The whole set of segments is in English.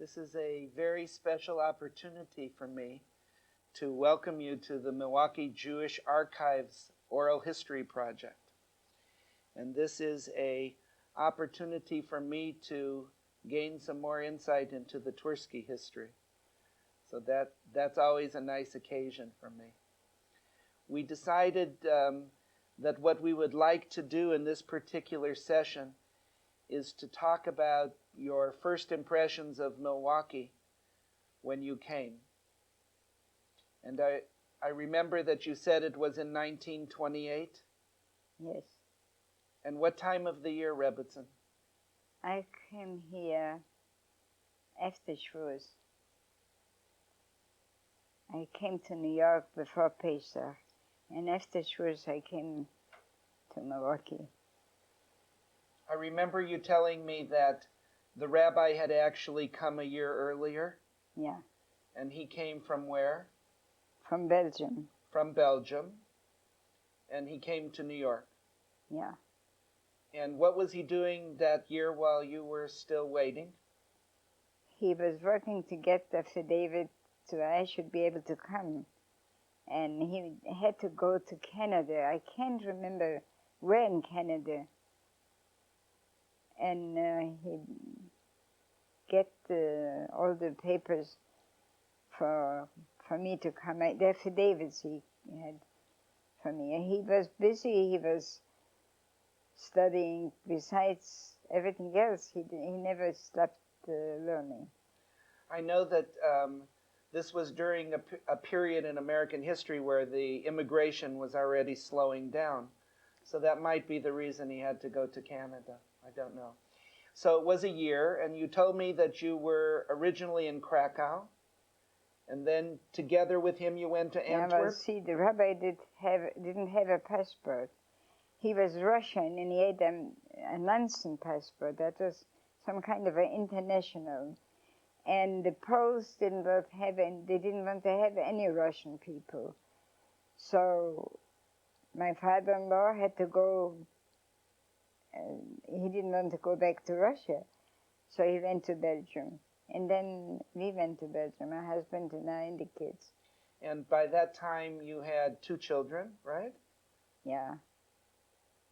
This is a very special opportunity for me to welcome you to the Milwaukee Jewish Archives Oral History Project. And this is an opportunity for me to gain some more insight into the Twerski history. So that's always a nice occasion for me. We decided that what we would like to do in this particular session is to talk about your first impressions of Milwaukee when you came. And I remember that you said it was in 1928. Yes. And what time of the year, Rebbetzin? I came here after Shavuos. I came to New York before Pesach, and after Shavuos I came to Milwaukee. I remember you telling me that the rabbi had actually come a year earlier. Yeah. And he came from where? From Belgium. From Belgium. And he came to New York. Yeah. And what was he doing that year while you were still waiting? He was working to get the affidavit so I should be able to come. And he had to go to Canada. I can't remember where in Canada. And he'd get all the papers for me to come. The affidavits he had for me. And he was busy. He was studying. Besides everything else, he never stopped learning. I know that this was during a period in American history where the immigration was already slowing down. So that might be the reason he had to go to Canada. I don't know. So it was a year, and you told me that you were originally in Krakow, and then together with him you went to Antwerp? Yeah, well, see, the rabbi didn't have a passport. He was Russian, and he had a Nansen passport. That was some kind of an international. And the Poles they didn't want to have any Russian people. So my father-in-law had to go. He didn't want to go back to Russia, so he went to Belgium. And then we went to Belgium, my husband and I and the kids. And by that time you had 2 children, right? Yeah.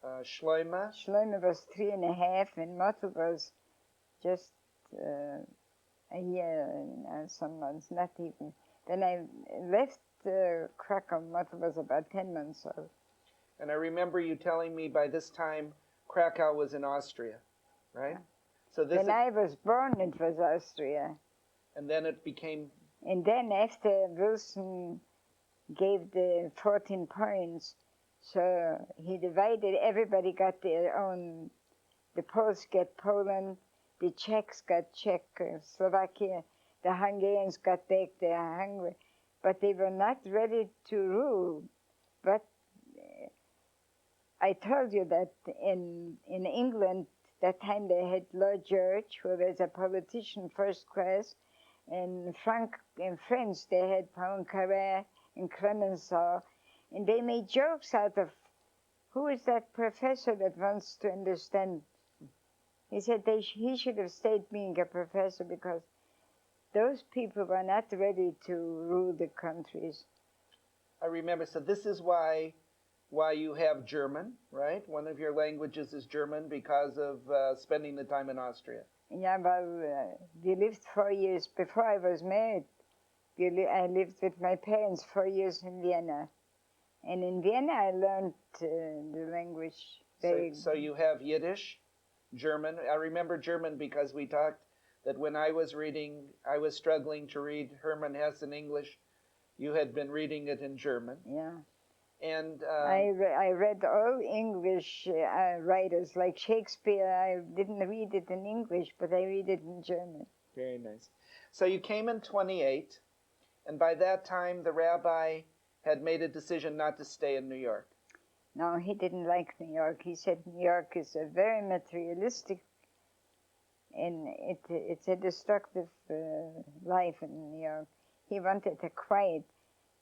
Shloima? Shloima was 3.5, and Mottel was just a year and some months, not even. When I left Krakow, Mottel was about 10 months old. And I remember you telling me by this time Krakow was in Austria, right? Yeah. So when I was born, it was Austria. And then it became... And then after Wilson gave the 14 points, so he divided, everybody got their own. The Poles got Poland, the Czechs got Czechoslovakia, the Hungarians got back their Hungary, but they were not ready to rule. But I told you that in England, that time they had Lord George, who was a politician first class, and in France they had Poincaré and Clemenceau, and they made jokes out of, who is that professor that wants to understand? He said he should have stayed being a professor because those people were not ready to rule the countries. I remember, so this is why you have German, right? One of your languages is German because of spending the time in Austria. Yeah, well, we lived 4 years before I was married. I lived with my parents 4 years in Vienna. And in Vienna I learned the language. So you have Yiddish, German. I remember German because we talked that when I was struggling to read Hermann Hesse in English, you had been reading it in German. Yeah. And I read all English writers, like Shakespeare. I didn't read it in English, but I read it in German. Very nice. So you came in 28, and by that time the rabbi had made a decision not to stay in New York. No, he didn't like New York. He said New York is a very materialistic, and it's a destructive life in New York. He wanted a quiet.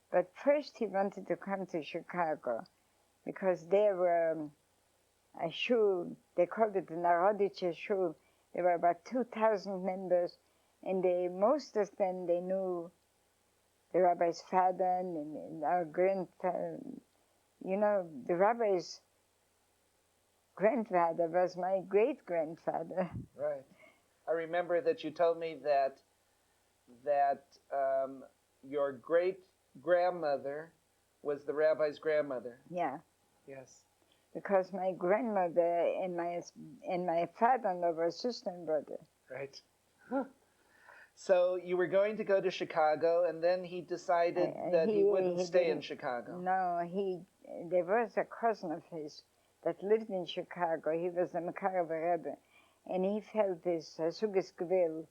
But first he wanted to come to Chicago, because there were a shul, they called it the Narodische Shul. There were about 2,000 members, And most of them, they knew the rabbi's father and our grandfather. You know, the rabbi's grandfather was my great-grandfather. Right. I remember that you told me that your great grandmother was the rabbi's grandmother. Yeah. Yes. Because my grandmother and my father-in-law were sister and brother. Right. So you were going to go to Chicago, and then he decided that he wouldn't stay in Chicago. No, there was a cousin of his that lived in Chicago. He was a Makarover Rebbe, and he felt this Sugas Gvil.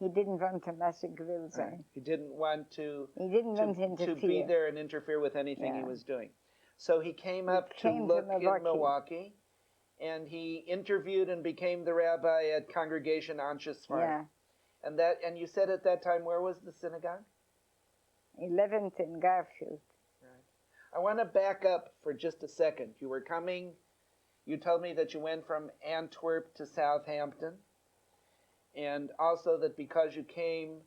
He didn't want to massacre Gvil. Right. He didn't want to. He didn't want to interfere. To be there and interfere with anything he was doing. So he came up to look in Milwaukee, and he interviewed and became the rabbi at Congregation Anshe Sfard. Yeah. And you said at that time, where was the synagogue? 11th in Garfield. Right. I want to back up for just a second. You told me that you went from Antwerp to Southampton, and also that because you came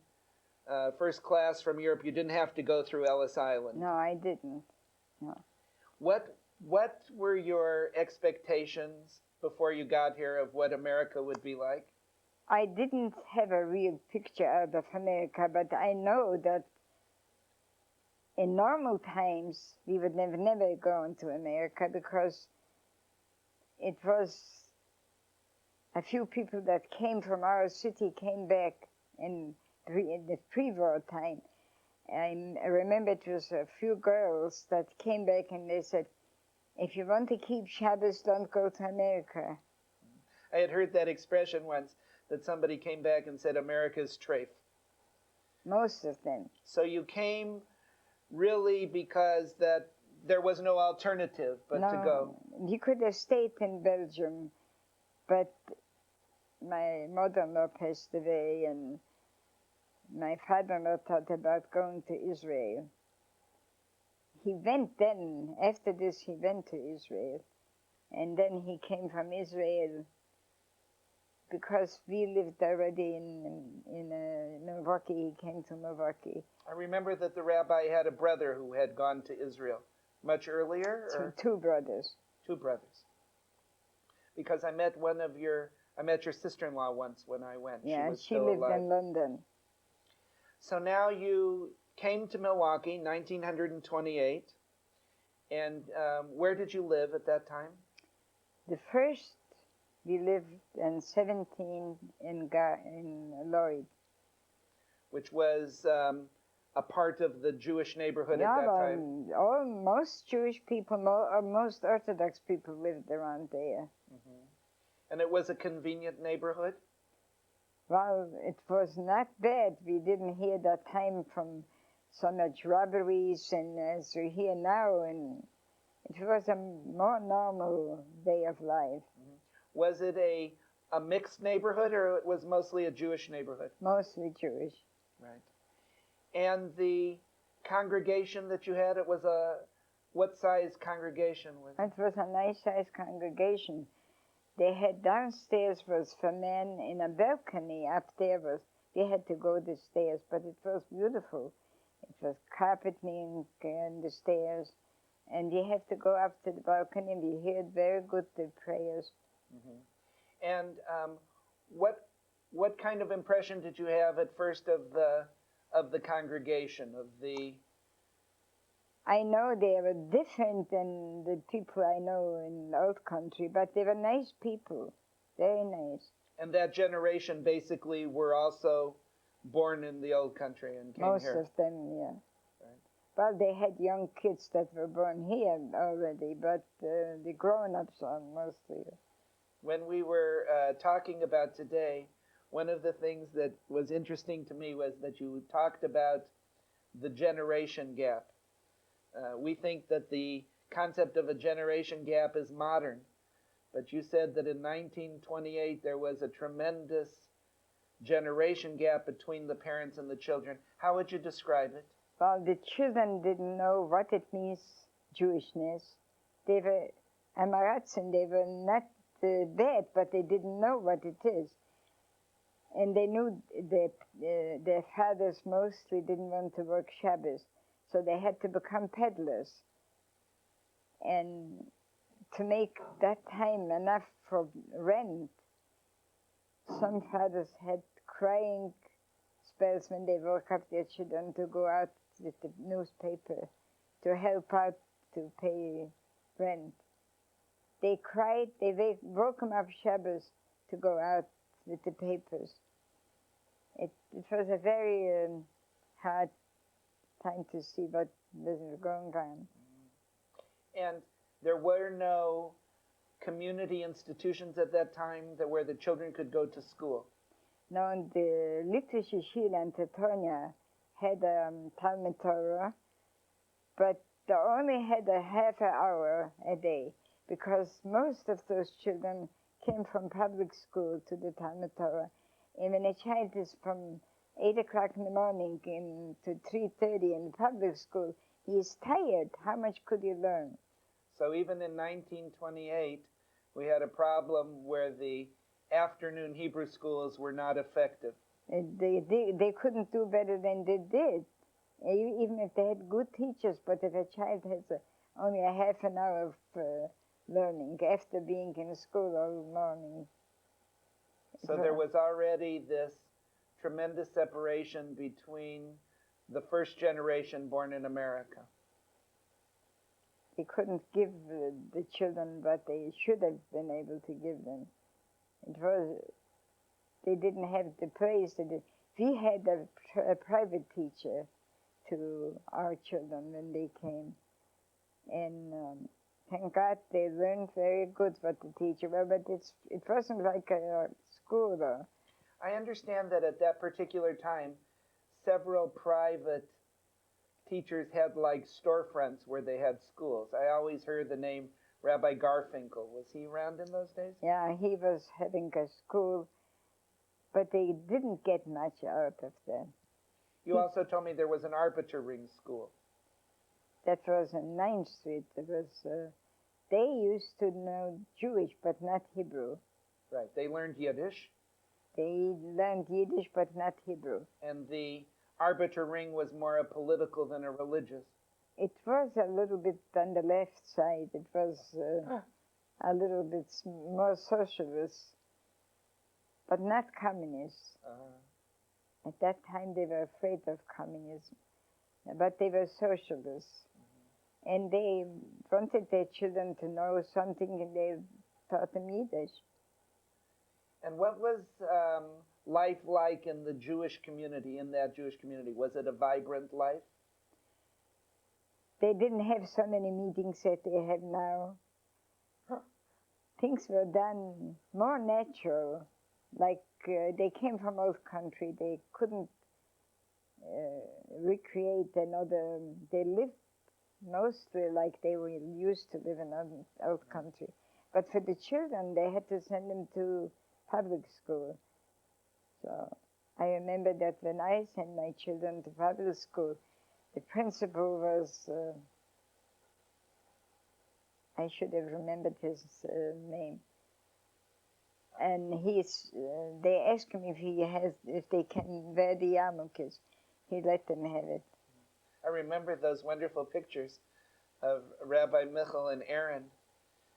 first class from Europe, you didn't have to go through Ellis Island. No, I didn't. No. What were your expectations before you got here of what America would be like? I didn't have a real picture out of America, but I know that in normal times we would never go into America because it was a few people that came from our city came back in the pre-war time. I remember it was a few girls that came back and they said, if you want to keep Shabbos, don't go to America. I had heard that expression once, that somebody came back and said, America's treif. Most of them. So you came really because that there was no alternative but to go. You could have stayed in Belgium, but my mother-in-law passed away and my father-in-law thought about going to Israel. He went then, after this he went to Israel, and then he came from Israel because we lived already in Milwaukee. He came to Milwaukee. I remember that the rabbi had a brother who had gone to Israel much earlier? Or? Two brothers. Two brothers. Because I met your sister-in-law once when I went. Yeah, she lived alive. in London. So now you came to Milwaukee, 1928, and where did you live at that time? The first, we lived in 17 in Lloyd. Which was a part of the Jewish neighborhood at that time? Most Jewish people, most Orthodox people lived around there. Mm-hmm. And it was a convenient neighborhood? Well, it was not bad. We didn't hear that time from so much robberies and as we hear now, and it was a more normal way of life. Mm-hmm. Was it a mixed neighborhood, or it was mostly a Jewish neighborhood? Mostly Jewish. Right. And the congregation that you had, it was what size congregation was it? It was a nice sized congregation. They had downstairs was for men in a balcony. Up there we had to go the stairs, but it was beautiful. It was carpeting and the stairs, and you have to go up to the balcony and you heard very good the prayers. Mm-hmm. And what kind of impression did you have at first of the congregation, of the? I know they were different than the people I know in the old country, but they were nice people, very nice. And that generation basically were also born in the old country and came Most here. Most of them, yeah. Right. Well, they had young kids that were born here already, but the grown-ups are mostly. When we were talking about today, one of the things that was interesting to me was that you talked about the generation gap. We think that the concept of a generation gap is modern, but you said that in 1928 there was a tremendous generation gap between the parents and the children. How would you describe it? Well, the children didn't know what it means, Jewishness. They were Rebbetzin, they were not bad, but they didn't know what it is. And they knew that their fathers mostly didn't want to work Shabbos, so they had to become peddlers. And to make that time enough for rent, some fathers had crying spells when they woke up their children to go out with the newspaper to help out to pay rent. They cried, they woke them up Shabbos to go out with the papers. It was a very hard time to see what was going on. And there were no community institutions at that time where the children could go to school. Now, the literature Shila and Tetonia had Talmud Torah, but they only had a half an hour a day because most of those children came from public school to the Talmud Torah. And when a child is from 8 o'clock in the morning to 3:30 in public school, he is tired. How much could he learn? So even in 1928, we had a problem where the afternoon Hebrew schools were not effective. They couldn't do better than they did, even if they had good teachers. But if a child has only a half an hour of learning after being in school all morning. So there was already this tremendous separation between the first generation born in America. They couldn't give the children what they should have been able to give them. They didn't have the praise. We had a private teacher to our children when they came. And thank God they learned very good what the teacher was, but it wasn't like a school though. I understand that at that particular time, several private teachers had like storefronts where they had schools. I always heard the name Rabbi Garfinkel. Was he around in those days? Yeah, he was having a school, but they didn't get much out of that. You also told me there was an arbiter ring school. That was on 9th Street. They used to know Jewish, but not Hebrew. Right. They learned Yiddish. They learned Yiddish, but not Hebrew. And the arbiter ring was more a political than a religious. It was a little bit on the left side. It was a little bit more socialist, but not communist. At that time, they were afraid of communism, but they were socialists. And they wanted their children to know something, and they taught them Yiddish. And what was life like in the Jewish community, in that Jewish community? Was it a vibrant life? They didn't have so many meetings that they have now. Things were done more natural. Like they came from old country. They couldn't recreate another. They lived mostly like they were used to live in old country. But for the children, they had to send them to public school. So I remember that when I sent my children to public school, the principal was, I should have remembered his name. And they asked him if they can wear the yarmulkes. He let them have it. I remember those wonderful pictures of Rabbi Michal and Aaron.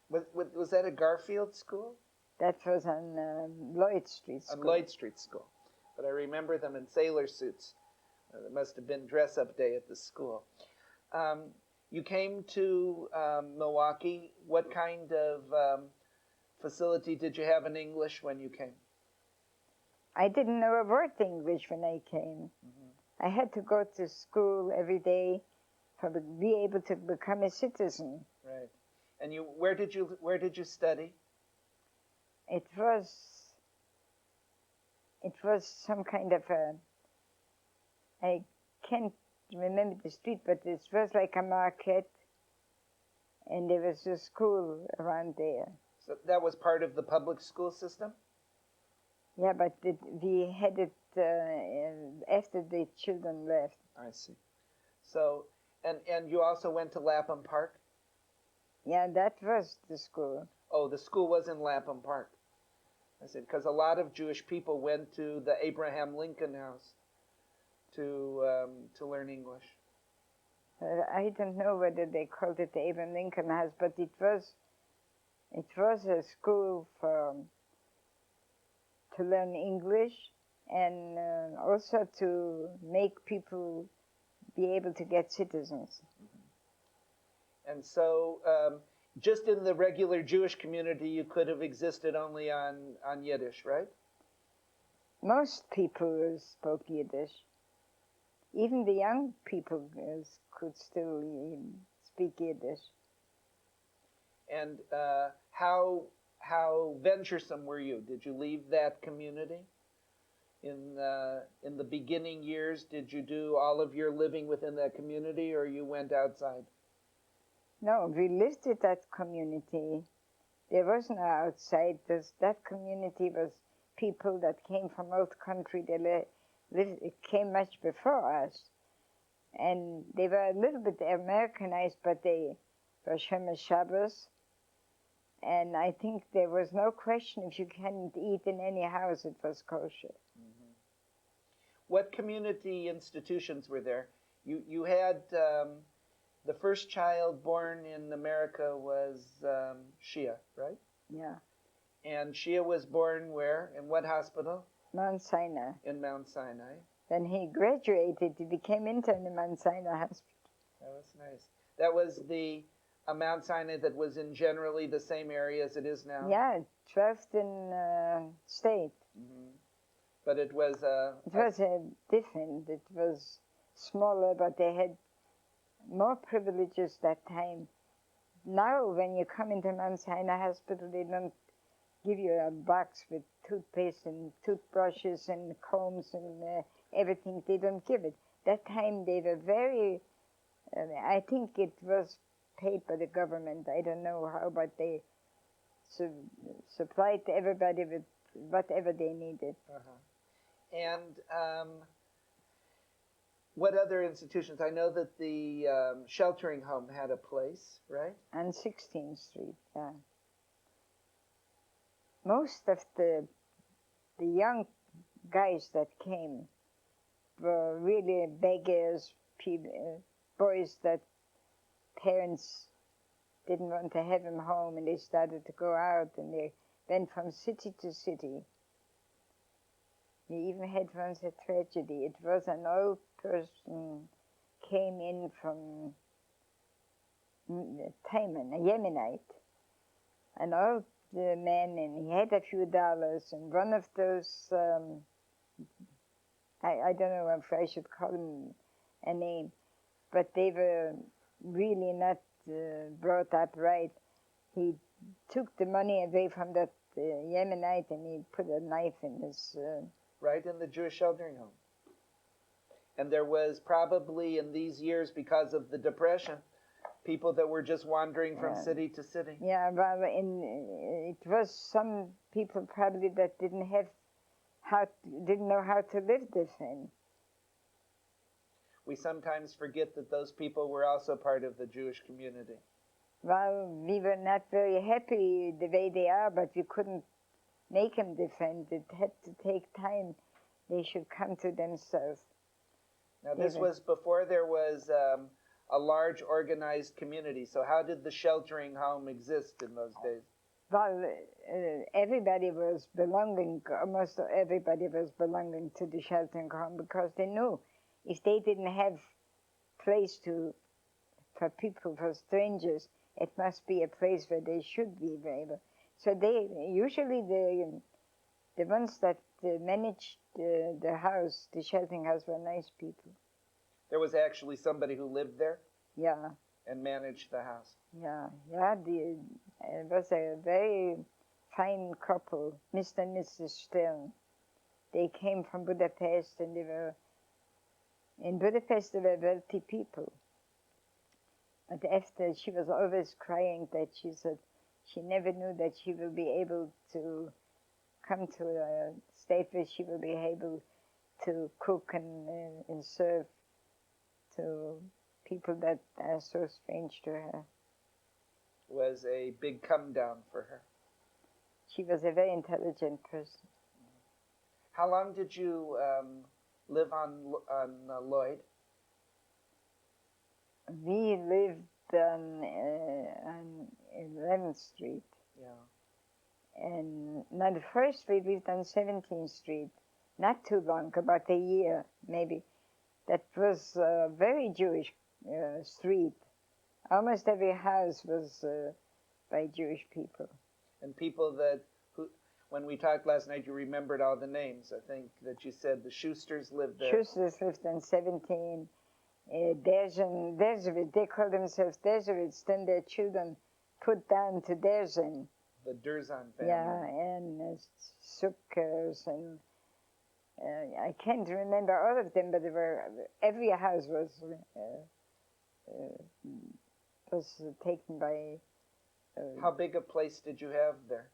Was that a Garfield school? That was on Lloyd Street School. On Lloyd Street School. But I remember them in sailor suits. It must have been dress-up day at the school. You came to Milwaukee. What kind of facility did you have in English when you came? I didn't know a word English when I came. I had to go to school every day to be able to become a citizen. Right. And where did you study? It was some kind of I can't remember the street, but it was like a market, and there was a school around there. So that was part of the public school system? Yeah, but we had it after the children left. I see. So, and you also went to Lapham Park? Yeah, that was the school. Oh, the school was in Lapham Park. I said, because a lot of Jewish people went to the Abraham Lincoln House to learn English. I don't know whether they called it the Abraham Lincoln House, but it was a school to learn English and also to make people be able to get citizens. And so, just in the regular Jewish community, you could have existed only on Yiddish, right? Most people spoke Yiddish. Even the young people could still speak Yiddish. And how venturesome were you? Did you leave that community in the beginning years? Did you do all of your living within that community, or you went outside? No, we lived with that community. There was no outside. That community was people that came from old country. They came much before us. And they were a little bit Americanized, but they were Shomer Shabbos. And I think there was no question if you can't eat in any house, it was kosher. Mm-hmm. What community institutions were there? You had the first child born in America was Shia, right? Yeah. And Shia was born where? In what hospital? Mount Sinai. In Mount Sinai. When he graduated, he became intern in Mount Sinai Hospital. That was nice. That was the Mount Sinai that was in generally the same area as it is now? Yeah, 12th in state. Mm-hmm. But it was different. It was smaller, but they had more privileges that time. Now, when you come into Mount Sinai Hospital, they don't give you a box with toothpaste and toothbrushes and combs and everything. They don't give it. That time, they were very, I think it was paid by the government. I don't know how, but they supplied everybody with whatever they needed. Uh-huh. And what other institutions? I know that the sheltering home had a place, right? On 16th Street, yeah. Most of the young guys that came were really beggars, boys that parents didn't want to have them home, and they started to go out, and they went from city to city. We even had once a tragedy. It was an old person came in from Taiman, a Yemenite, an old man, and he had a few dollars, and one of those, I don't know if I should call him a name, but they were really not brought up right. He took the money away from that Yemenite, and he put a knife in his... right in the Jewish sheltering home. And there was probably in these years, because of the Depression, people that were just wandering from city to city. Yeah, well, it was some people probably that didn't know how to live different. We sometimes forget that those people were also part of the Jewish community. Well, we were not very happy the way they are, but we couldn't make them different. It had to take time. They should come to themselves. Now, this was before there was a large organized community. So how did the sheltering home exist in those days? Well, everybody was belonging, almost everybody was belonging to the sheltering home, because they knew if they didn't have place for people, for strangers, it must be a place where they should be able. So they usually the ones that managed the house, the sheltering house, were nice people. There was actually somebody who lived there? Yeah. And managed the house? Yeah. It was a very fine couple, Mr. and Mrs. Stern. They came from Budapest, and in Budapest they were wealthy people. But after, she was always crying that she said she never knew that she will be able to come to a state where she will be able to cook and serve to people that are so strange to her. Was a big come down for her. She was a very intelligent person. How long did you live on Lloyd? We lived on 11th Street. Yeah. And now the first we lived on 17th Street. Not too long, about a year maybe. That was a very Jewish street. Almost every house was by Jewish people. And people who, when we talked last night, you remembered all the names. I think that you said the Schusters lived there. Schusters lived on 17. Derzevitz, they call themselves Derzevitz. Then their children put down to Derzin. The Durzan family. Yeah, and Sukkers and I can't remember all of them, but there were every house was taken by. How big a place did you have there?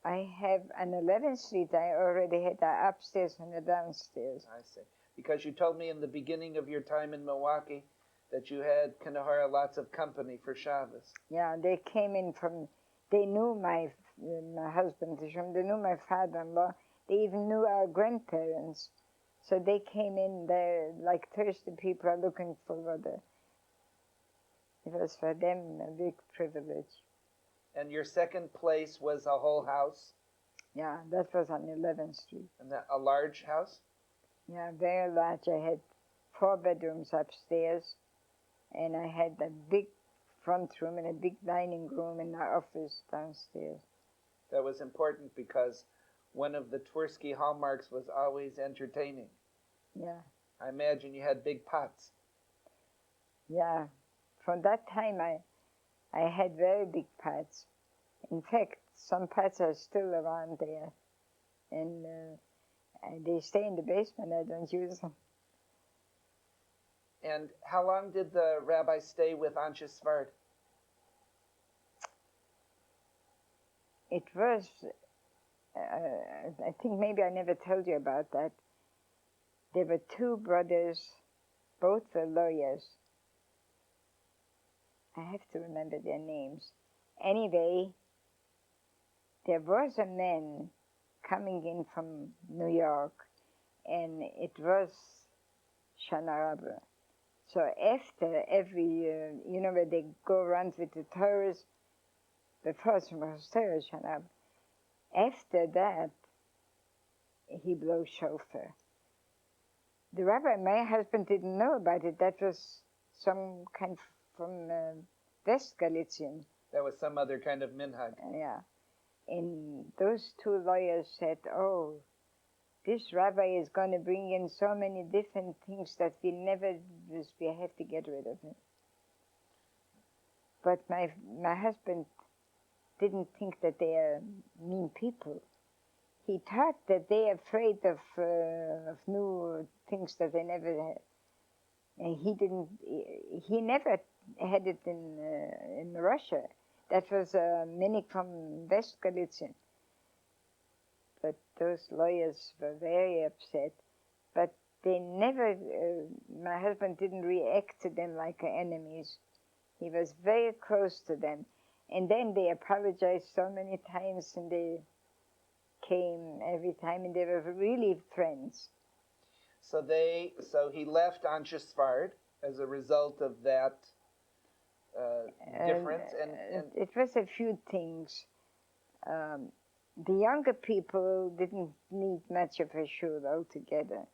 I have on 11th Street. I already had an upstairs and a downstairs. I see. Because you told me in the beginning of your time in Milwaukee that you had Kanahara lots of company for Shabbos. Yeah, they came in from. They knew my husband, they knew my father-in-law. They even knew our grandparents. So they came in there like thirsty people are looking for water. It was for them a big privilege. And your second place was a whole house? Yeah, that was on 11th Street. And a large house? Yeah, very large. I had 4 bedrooms upstairs, and I had a big front room and a big dining room and an office downstairs. That was important because one of the Twerski hallmarks was always entertaining. Yeah. I imagine you had big pots. Yeah. From that time, I had very big pots. In fact, some pots are still around there. And they stay in the basement. I don't use them. And how long did the rabbi stay with Anshe Svard? It was, I think maybe I never told you about that. There were 2 brothers, both were lawyers. I have to remember their names. Anyway, there was a man coming in from New York, and it was Shana Rabbah. So after every year, you know, where they go around with the Torahs, the first was Torah Shana Rabbah. After that, he blows shofar. The rabbi, my husband, didn't know about it. That was some kind from West Galician. That was some other kind of minhag. Yeah. And those 2 lawyers said, oh, this rabbi is going to bring in so many different things that we have to get rid of him. But my husband didn't think that they are mean people. He thought that they are afraid of new things that they never had. And he never had it in Russia. That was a mimic from West Galician. But those lawyers were very upset. But they never, my husband didn't react to them like enemies. He was very close to them. And then they apologized so many times, and they came every time, and they were really friends. So he left Anshe Svard as a result of that difference. And it was a few things. The younger people didn't need much of a shul altogether.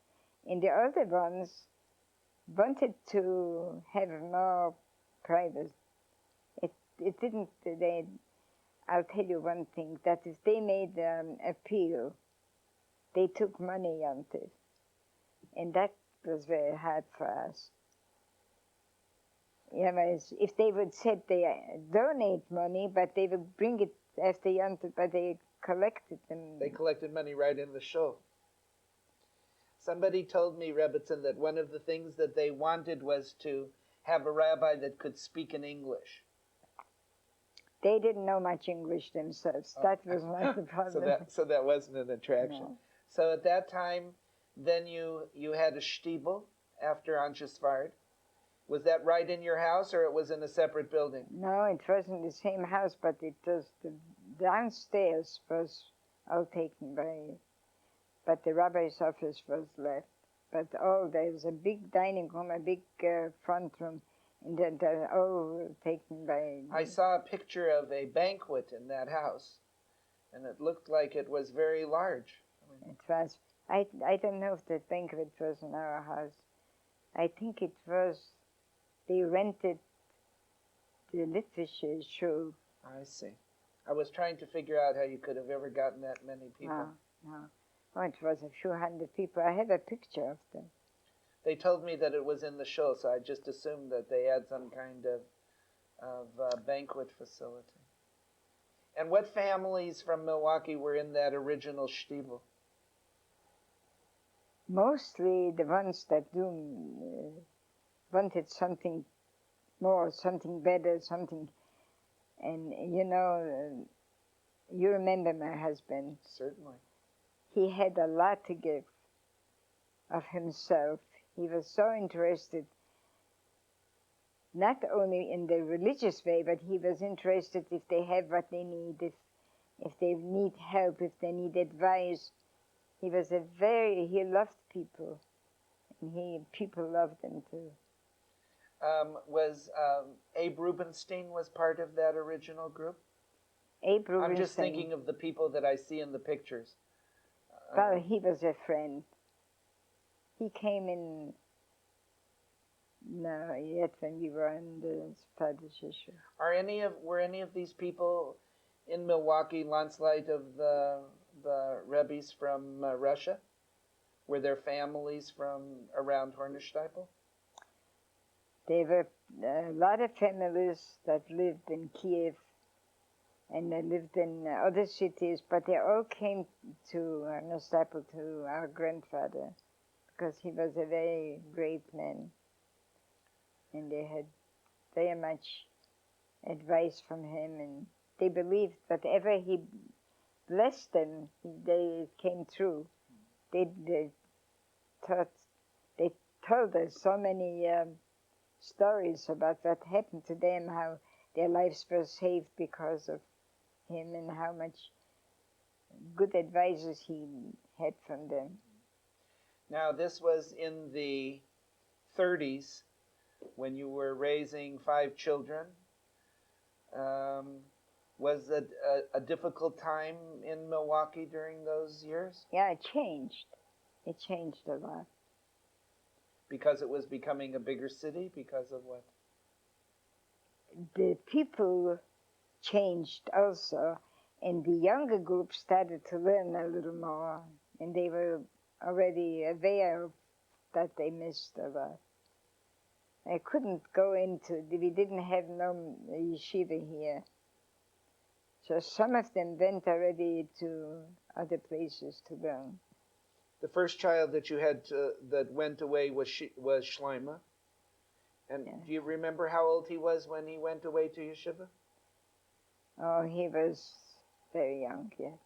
And the older ones wanted to have more private. It didn't, I'll tell you one thing, that if they made appeal, they took money on it. And that was very hard for us. Yeah, if they would say they donate money, but they would bring it after Yontif, but they collected them. They collected money right in the shul. Somebody told me, Rebbetzin, that one of the things that they wanted was to have a rabbi that could speak in English. They didn't know much English themselves. Oh. That was not the problem. So that wasn't an attraction. No. So at that time, then you had a shtibel after Anshe Svard. Was that right in your house, or it was in a separate building? No, it wasn't the same house, but it was the downstairs was all taken by, but the rabbi's office was left. But there was a big dining room, a big front room, and they're all taken by. I saw a picture of a banquet in that house, and it looked like it was very large. It was. I don't know if the banquet was in our house. I think it was. They rented the literature show. I see. I was trying to figure out how you could have ever gotten that many people. No. Oh, it was a few hundred people. I have a picture of them. They told me that it was in the show, so I just assumed that they had some kind of banquet facility. And what families from Milwaukee were in that original shtibel? Mostly the ones that wanted something more, something better, something. And you remember my husband. Certainly. He had a lot to give of himself. He was so interested, not only in the religious way, but he was interested if they have what they need, if they need help, if they need advice. He loved people, and people loved him too. Was Abe Rubenstein was part of that original group? Abe Rubenstein. I'm just thinking of the people that I see in the pictures. Well, he was a friend. He came in, no, yet when we were in the Spadishishur. Were any of these people in Milwaukee, landslide of the Rebbe's from Russia? Were there families from around Hornersteipel? There were a lot of families that lived in Kiev, and they lived in other cities, but they all came to Hornersteipel, to our grandfather, because he was a very great man, and they had very much advice from him, and they believed whatever he blessed them, they came true. They told us so many stories about what happened to them, how their lives were saved because of him, and how much good advices he had from them. Now, this was in the 30s when you were raising 5 children. Was it a difficult time in Milwaukee during those years? Yeah, it changed. It changed a lot. Because it was becoming a bigger city? Because of what? The people changed also, and the younger group started to learn a little more, and they were already aware that they missed a lot. I couldn't go we didn't have no yeshiva here. So some of them went already to other places to learn. The first child that you had that went away was Shlomo. And yeah. Do you remember how old he was when he went away to yeshiva? Oh, he was very young yet.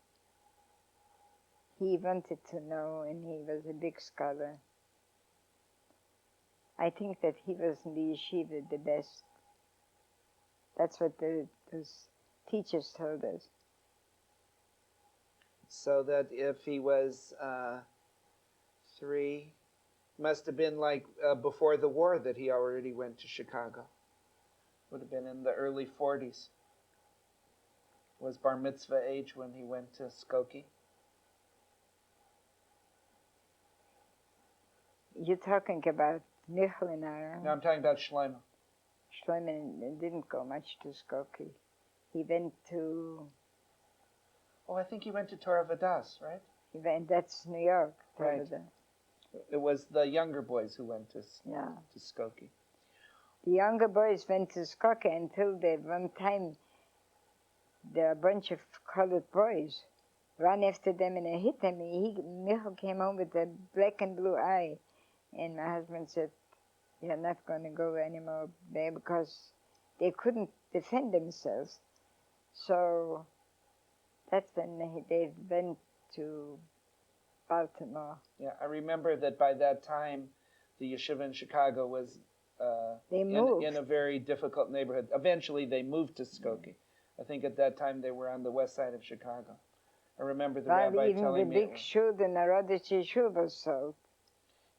He wanted to know, and he was a big scholar. I think that he was in the yeshiva the best. That's what those teachers told us. So that if he was 3, must have been like before the war that he already went to Chicago. Would have been in the early 40s. Was bar mitzvah age when he went to Skokie. You're talking about Michal and Aaron. No, I'm talking about Shlomo. Shlomo didn't go much to Skokie. He went to... Oh, I think he went to Torah Vodaas, right? That's New York. Right. It was the younger boys who went to Skokie. The younger boys went to Skokie until one time there were a bunch of colored boys ran after them and they hit them. Michal came home with a black and blue eye. And my husband said, "You're not going to go anymore there," because they couldn't defend themselves. So that's when they went to Baltimore. Yeah, I remember that by that time, the yeshiva in Chicago was they moved. in a very difficult neighborhood. Eventually, they moved to Skokie, I think at that time they were on the west side of Chicago. I remember the Well, rabbi even the telling me. big shul, the Narodichi shul, was sold.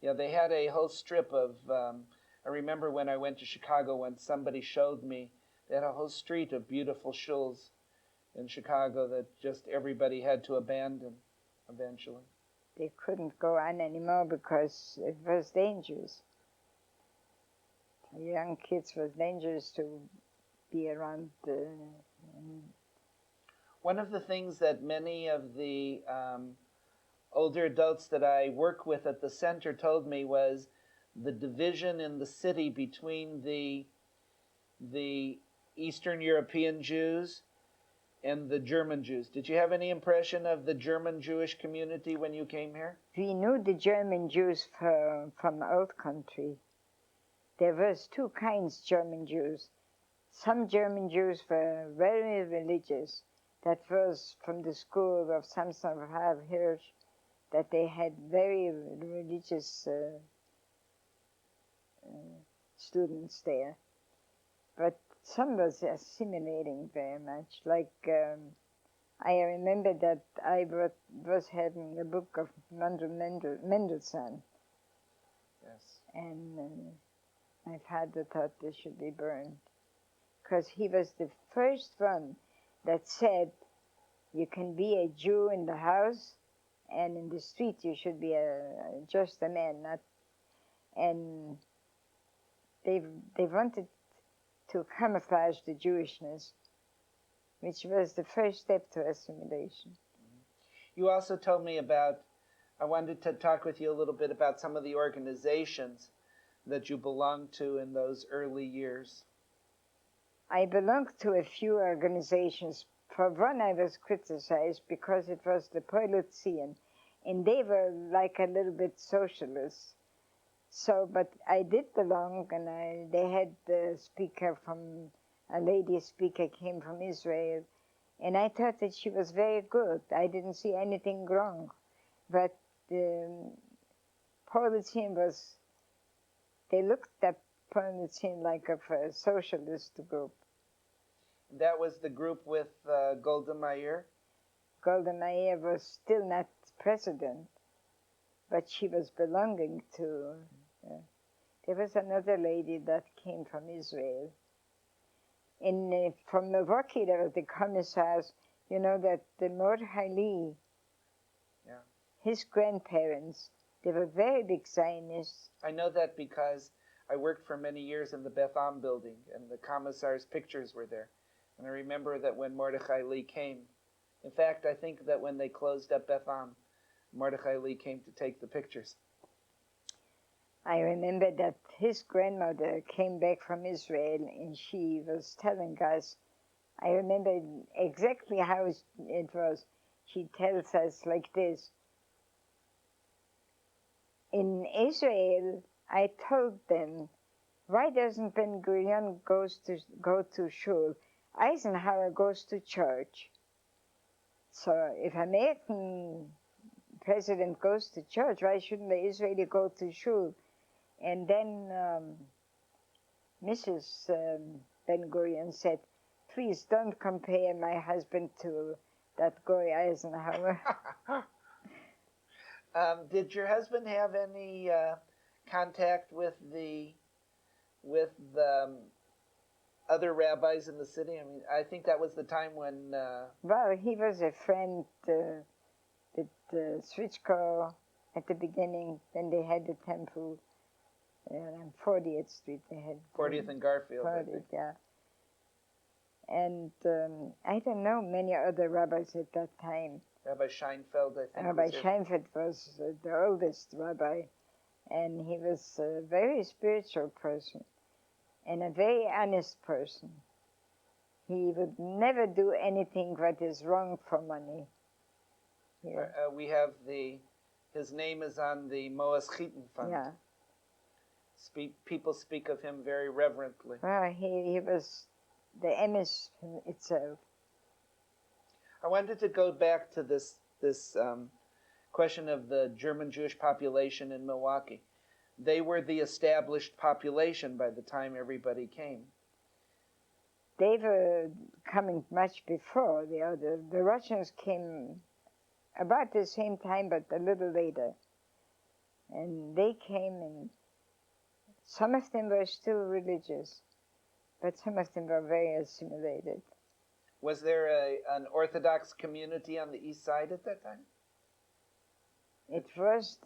Yeah, they had a whole strip of. I remember when I went to Chicago, when somebody showed me, they had a whole street of beautiful shuls in Chicago that just everybody had to abandon eventually. They couldn't go on anymore because it was dangerous. Young kids was dangerous to be around. One of the things that many of the older adults that I work with at the center told me was the division in the city between the Eastern European Jews and the German Jews. Did you have any impression of the German Jewish community when you came here? We knew the German Jews from old country. There was two kinds German Jews. Some German Jews were very religious. That was from the school of Samson Rav Hirsch, that they had very religious students there. But some was assimilating very much. Like I remember that I was having a book of Mendelssohn. Yes. And my father thought they should be burned. Because he was the first one that said, you can be a Jew in the house, and in the street you should be just a man. Not. And they wanted to camouflage the Jewishness, which was the first step to assimilation. You also told me about, I wanted to talk with you a little bit about some of the organizations that you belonged to in those early years. I belonged to a few organizations. For one, I was criticized because it was the Rebbetzin, and they were like a little bit socialist. So, but I did belong, and they had the speaker a lady speaker came from Israel, and I thought that she was very good. I didn't see anything wrong. But the Rebbetzin they looked at Rebbetzin like a socialist group. That was the group with Golda Meir? Golda Meir was still not president, but she was belonging to. There was another lady that came from Israel. From Milwaukee, there was the commissars. You know that the Mordechai Lee, his grandparents, they were very big Zionists. I know that because I worked for many years in the Beth Am building, and the commissar's pictures were there. And I remember that when Mordechai Lee came, in fact, I think that when they closed up Beth Am, Mordechai Lee came to take the pictures. I remember that his grandmother came back from Israel, and she was telling us, I remember exactly how it was. She tells us like this. In Israel, I told them, why doesn't Ben Gurion go to shul? Eisenhower goes to church. So if American president goes to church, why shouldn't the Israeli go to shul? And then Mrs. Ben Gurion said, please don't compare my husband to that Goy Eisenhower. Did your husband have any contact with the other rabbis in the city? I mean, I think that was the time when... Well, he was a friend with Switchko at the beginning, when they had the temple on 40th Street. They had 40th and Garfield, 40th, I think. yeah. And I don't know many other rabbis at that time. Rabbi Scheinfeld, I think. Rabbi Scheinfeld was the oldest rabbi, and he was a very spiritual person and a very honest person. He would never do anything that is wrong for money. Yeah. We have his name is on the Moas Chitin Fund. Yeah. People speak of him very reverently. Well, he was the emes itself. I wanted to go back to this question of the German Jewish population in Milwaukee. They were the established population by the time everybody came. they were coming much before the other. The Russians came about the same time, but a little later. And they came, and some of them were still religious, but some of them were very assimilated. Was there an Orthodox community on the east side at that time? It was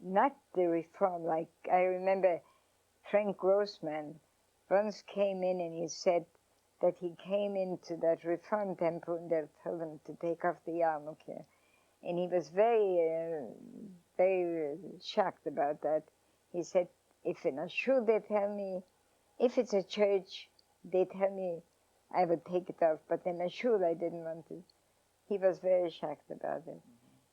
not the Reform. Like, I remember Frank Grossman once came in and he said that he came into that Reform temple and they told him to take off the yarmulke. And he was very shocked about that. He said, if in a shul they tell me, if it's a church, they tell me I would take it off, but in a shul I didn't want it. He was very shocked about it.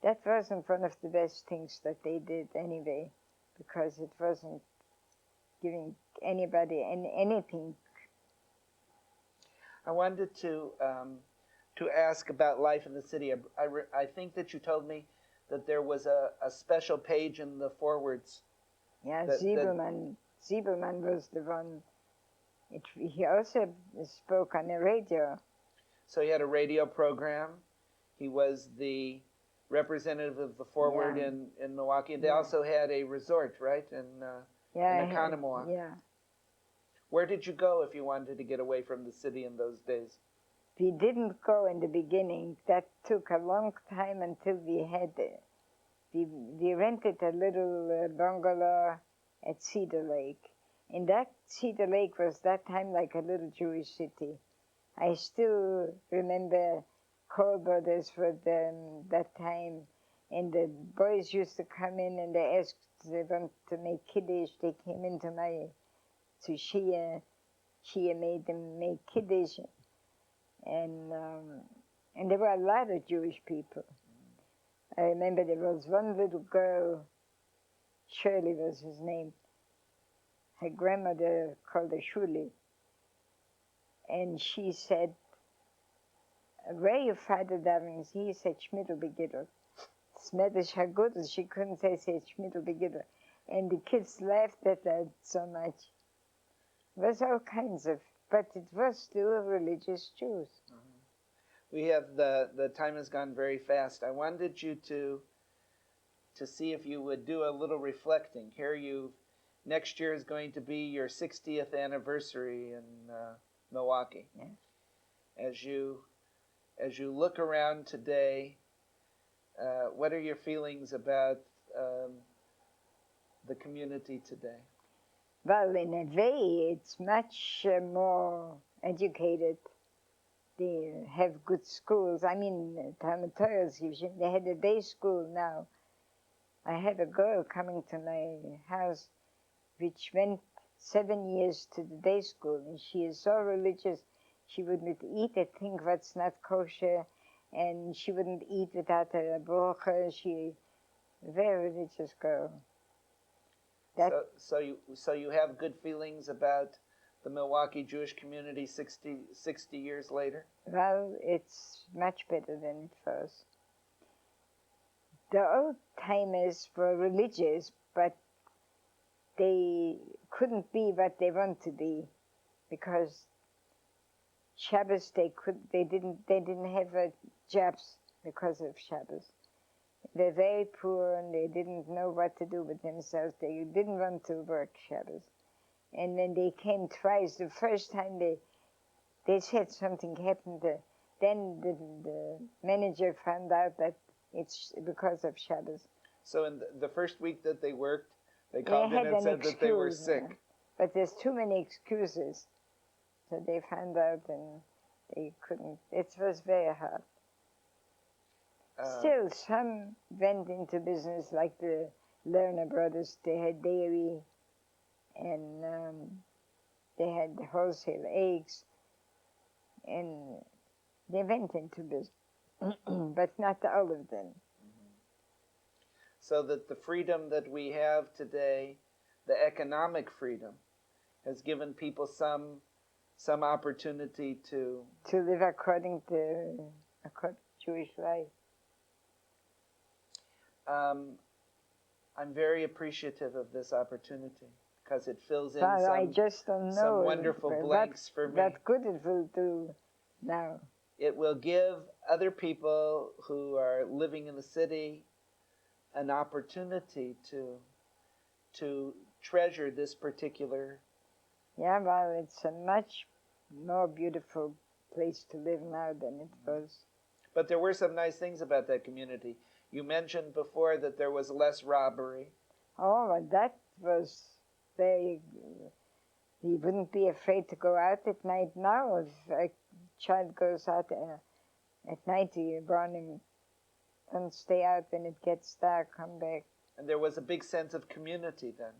That wasn't one of the best things that they did anyway, because it wasn't giving anybody anything. I wanted to ask about life in the city. I think that you told me that there was a special page in the forwards. Yeah, Zibelman was the one. He also spoke on the radio. So he had a radio program. He was the representative of the forward in Milwaukee. They also had a resort, right, in Economowoc. Yeah. Where did you go if you wanted to get away from the city in those days? We didn't go in the beginning. That took a long time until we had. We rented a little bungalow at Cedar Lake. And that Cedar Lake was that time like a little Jewish city. I still remember Cole Brothers for that time, and the boys used to come in and they asked, they want to make Kiddush. They came into my Shia. Shia made them make Kiddush, and there were a lot of Jewish people. I remember there was one little girl, Shirley was his name. Her grandmother called her Shuli, and she said, where your father davens? He said, Schmidl begidl. Smedish Hagudl, she couldn't say Schmidl begidl. And the kids laughed at that so much. It was all kinds of, but it was still religious Jews. We have, the time has gone very fast. I wanted you to see if you would do a little reflecting. Here next year is going to be your 60th anniversary in Milwaukee. Yeah. As you look around today, what are your feelings about the community today? Well, in a way, it's much more educated. They have good schools. I mean, Talmud Torah, they had a day school now. I had a girl coming to my house which went 7 years to the day school, and she is so religious. She wouldn't eat a thing that's not kosher, and she wouldn't eat without a brocha. She, very religious girl. So you have good feelings about the Milwaukee Jewish community 60 years later? Well, it's much better than it was. The old timers were religious, but they couldn't be what they want to be, because Shabbos they didn't have jobs because of Shabbos. They're very poor and they didn't know what to do with themselves. They didn't want to work Shabbos. And when they came twice, the first time they said something happened. Then the manager found out that it's because of Shabbos. So in the first week that they worked, they called in and said that they were sick. But there's too many excuses. So they found out and they couldn't. It was very hard. Still, some went into business, like the Lerner brothers. They had dairy, and they had wholesale eggs, and they went into business, but not all of them. So that the freedom that we have today, the economic freedom, has given people some opportunity to live according to Jewish life. I'm very appreciative of this opportunity. because it fills in Father, I just don't know some wonderful blanks for me. what good it will do now. It will give other people who are living in the city an opportunity to treasure this particular. Yeah, well, it's a much more beautiful place to live now than it was. But there were some nice things about that community. You mentioned before that there was less robbery. Oh, and that was very. He wouldn't be afraid to go out at night now. If a child goes out at night, you warn him, don't stay out when it gets dark, come back. And there was a big sense of community then,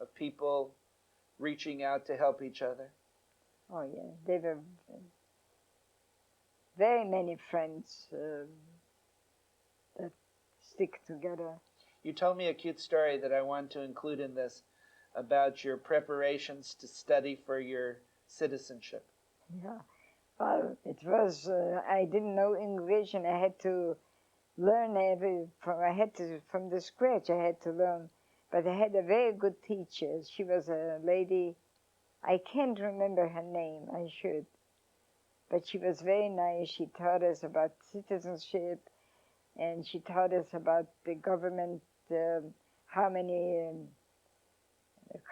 of people reaching out to help each other. Oh, yeah. There were very many friends that stick together. You told me a cute story that I want to include in this about your preparations to study for your citizenship. Yeah. Well, it was, I didn't know English and I had to learn from the scratch I had to learn. But I had a very good teacher. She was a lady, I can't remember her name, I should. But she was very nice. She taught us about citizenship and she taught us about the government, how many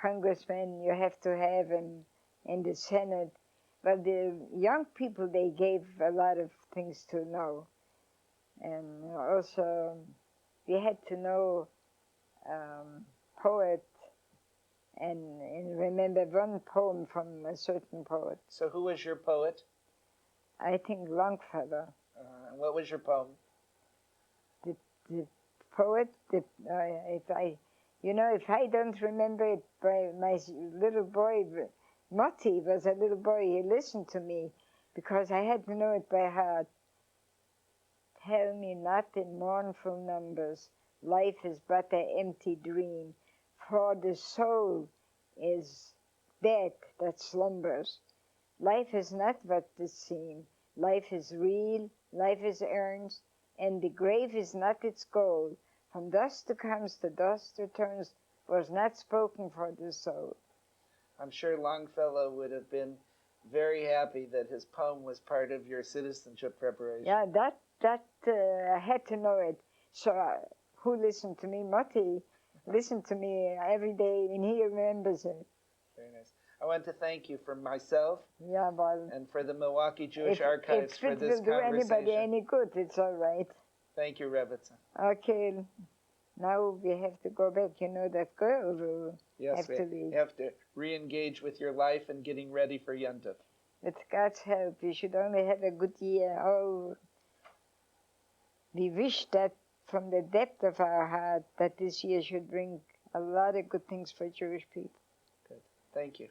congressmen you have to have in the Senate. But the young people, they gave a lot of things to know. And also, we had to know poet and remember one poem from a certain poet. So who was your poet? I think Longfellow. And what was your poem? The poet, if I don't remember it, by my little boy, Motti was a little boy, he listened to me because I had to know it by heart. Tell me not in mournful numbers, life is but an empty dream, for the soul is dead that slumbers. Life is not what it seems. Life is real, life is earned, and the grave is not its goal. From dust comes to dust returns, was not spoken for the soul. I'm sure Longfellow would have been very happy that his poem was part of your citizenship preparation. Yeah, I had to know it. So who listened to me? Motti listened to me every day, and he remembers it. Very nice. I want to thank you for myself and for the Milwaukee Jewish Archives for this conversation. If it will do anybody any good, it's all right. Thank you, Rebbetzin. Okay, now we have to go back. You know that girl will have to leave. You have to re-engage with your life and getting ready for Yontif. With God's help, we should only have a good year. Oh, we wish that from the depth of our heart that this year should bring a lot of good things for Jewish people. Good. Thank you.